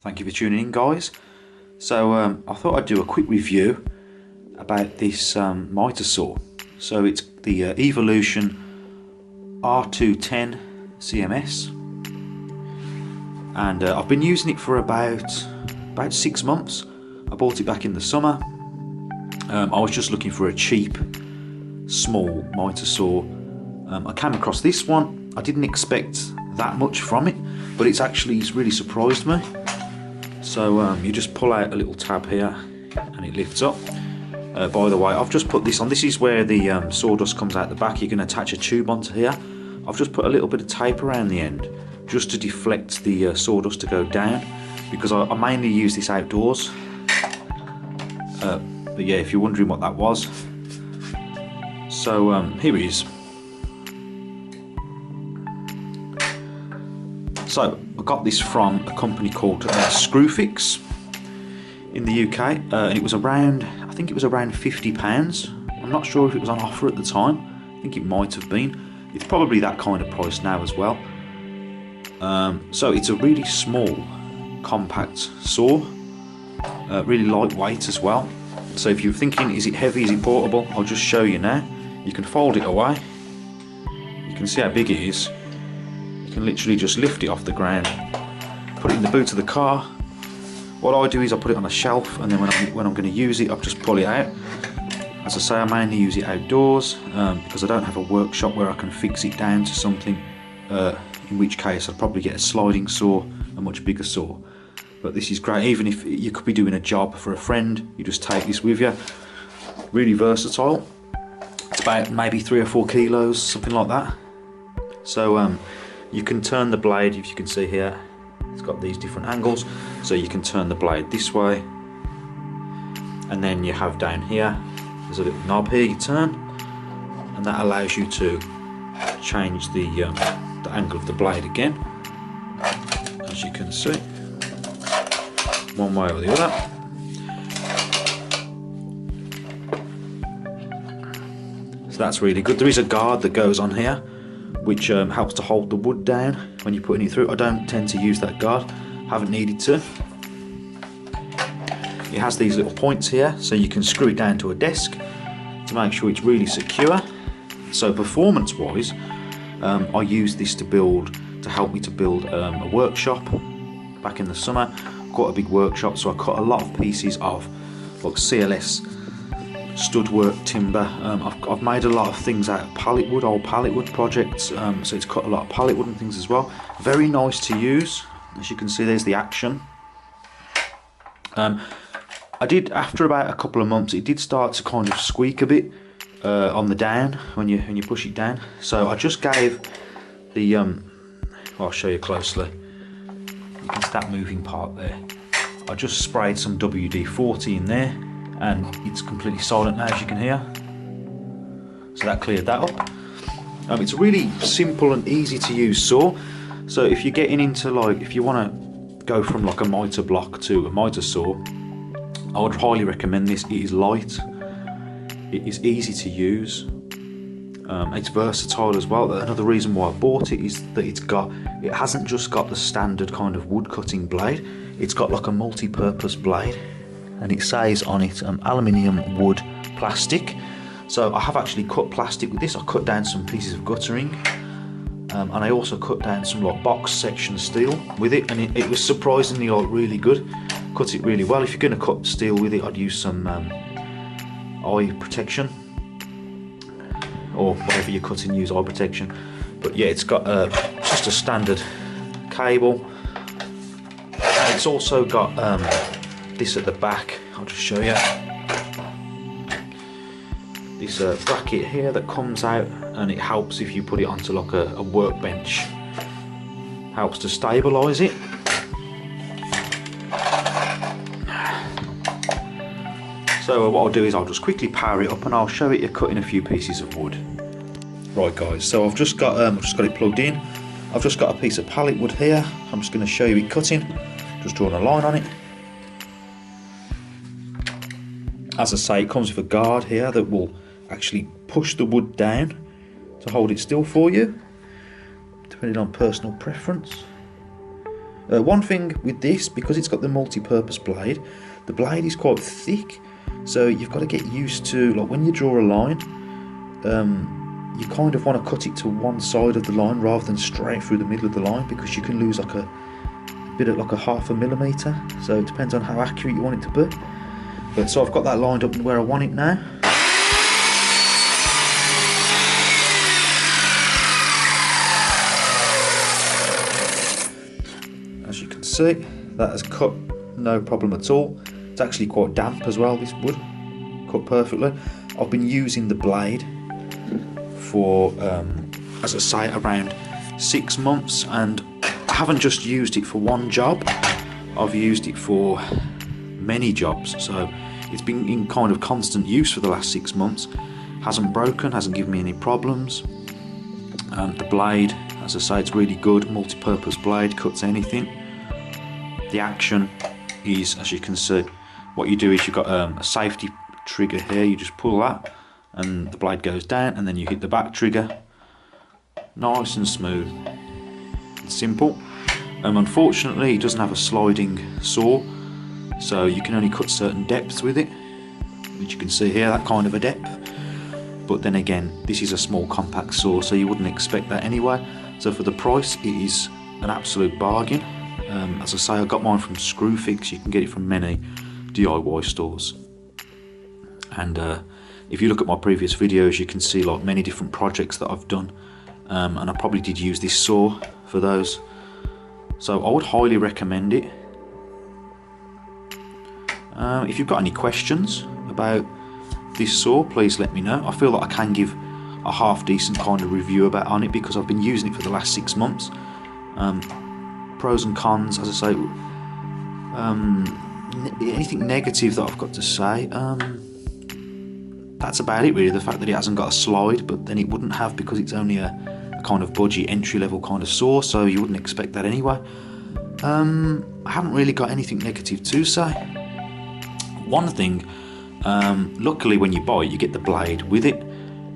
Thank you for tuning in, guys. So I thought I'd do a quick review about this Mitre saw. So it's the Evolution R210CMS, and I've been using it for about 6 months. I bought it back in the summer. I was just looking for a cheap, small Mitre saw. I came across this one. I didn't expect that much from it, but it's really surprised me. So you just pull out a little tab here and it lifts up. By the way, I've just put this on. This is where the sawdust comes out the back. You can attach a tube onto here. I've just put a little bit of tape around the end just to deflect the sawdust to go down, because I mainly use this outdoors. But yeah, if you're wondering what that was, so here it is. So I got this from a company called Screwfix in the UK, and it was around, I think it was around £50. I'm not sure if it was on offer at the time. I think it might have been. It's probably that kind of price now as well. So it's a really small, compact saw, really lightweight as well. So if you're thinking, is it heavy, is it portable, I'll just show you now. You can fold it away. You can see how big it is. You can literally just lift it off the ground, put it in the boot of the car. What I do is I put it on a shelf, and then when I'm going to use it, I just pull it out. As I say, I mainly use it outdoors because I don't have a workshop where I can fix it down to something, in which case I'd probably get a sliding saw, a much bigger saw. But this is great. Even if you could be doing a job for a friend, you just take this with you. Really versatile. It's about maybe 3 or 4 kilos, something like that. So you can turn the blade, if you can see here, it's got these different angles, so you can turn the blade this way, and then you have down here, there's a little knob here you turn, and that allows you to change the angle of the blade again, as you can see, one way or the other. So that's really good. There is a guard that goes on here which helps to hold the wood down when you're putting it through. I don't tend to use that guard, haven't needed to. It has these little points here, so you can screw it down to a desk to make sure it's really secure. So performance wise, I used this to help me to build a workshop back in the summer. Quite a big workshop, so I cut a lot of pieces of like CLS stud work timber. I've made a lot of things out of pallet wood, old pallet wood projects, so it's cut a lot of pallet wood and things as well. Very nice to use. As you can see, there's the action. I did, after about a couple of months, it did start to kind of squeak a bit on the down when you push it down. So I just gave the I'll show you closely. You can see that moving part there. I just sprayed some WD-40 in there, and it's completely silent now, as you can hear. So that cleared that up. It's a really simple and easy to use saw. So if you're getting into, like, if you want to go from like a mitre block to a mitre saw, I would highly recommend this. It is light, it is easy to use, it's versatile as well. Another reason why I bought it is that it hasn't just got the standard kind of wood cutting blade, it's got like a multi-purpose blade, and it says on it aluminium, wood, plastic. So I have actually cut plastic with this. I cut down some pieces of guttering, and I also cut down some like box section steel with it, and it was surprisingly like really good. Cut it really well. If you're going to cut steel with it, I'd use some eye protection, or whatever you're cutting, use eye protection. But yeah, it's got just a standard cable, and it's also got this at the back. I'll just show you this bracket here that comes out, and it helps if you put it onto like a workbench, helps to stabilize it. So what I'll do is I'll just quickly power it up, and I'll show it you cutting a few pieces of wood. Right guys, so I've just got it plugged in. I've just got a piece of pallet wood here. I'm just going to show you it cutting. Just drawing a line on it. As I say, it comes with a guard here that will actually push the wood down to hold it still for you, depending on personal preference. One thing with this, because it's got the multi-purpose blade, the blade is quite thick, so you've got to get used to, like when you draw a line, you kind of want to cut it to one side of the line rather than straight through the middle of the line, because you can lose like a bit of like a 0.5 millimeter. So it depends on how accurate you want it to be. But so I've got that lined up where I want it now. As you can see, that has cut no problem at all. It's actually quite damp as well, this wood, cut perfectly. I've been using the blade for, as I say, around 6 months, and I haven't just used it for one job, I've used it for many jobs, so it's been in kind of constant use for the last 6 months. Hasn't broken, hasn't given me any problems. The blade, as I say, it's really good, multi-purpose blade, cuts anything. The action is, as you can see, what you do is you've got a safety trigger here, you just pull that and the blade goes down, and then you hit the back trigger. Nice and smooth, it's simple. Unfortunately it doesn't have a sliding saw, so you can only cut certain depths with it, which you can see here, that kind of a depth. But then again, this is a small compact saw, so you wouldn't expect that anyway. So for the price, it is an absolute bargain. As I say, I got mine from Screwfix. You can get it from many DIY stores. And if you look at my previous videos, you can see like many different projects that I've done, and I probably did use this saw for those. So I would highly recommend it. If you've got any questions about this saw, please let me know. I feel like I can give a half decent kind of review on it because I've been using it for the last 6 months. Pros and cons, as I say, anything negative that I've got to say, that's about it really. The fact that it hasn't got a slide, but then it wouldn't have, because it's only a kind of budget entry level kind of saw, so you wouldn't expect that anyway. I haven't really got anything negative to say. One thing, luckily when you buy it you get the blade with it.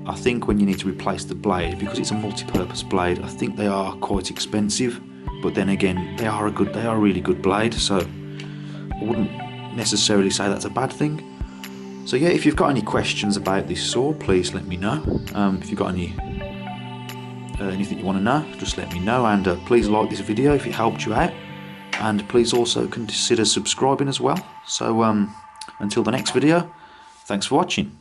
I think when you need to replace the blade, because it's a multi-purpose blade, I think they are quite expensive, but then again they are a really good blade, so I wouldn't necessarily say that's a bad thing. So yeah, if you've got any questions about this saw, please let me know. If you've got anything you want to know, just let me know, and please like this video if it helped you out, and please also consider subscribing as well. So until the next video, thanks for watching.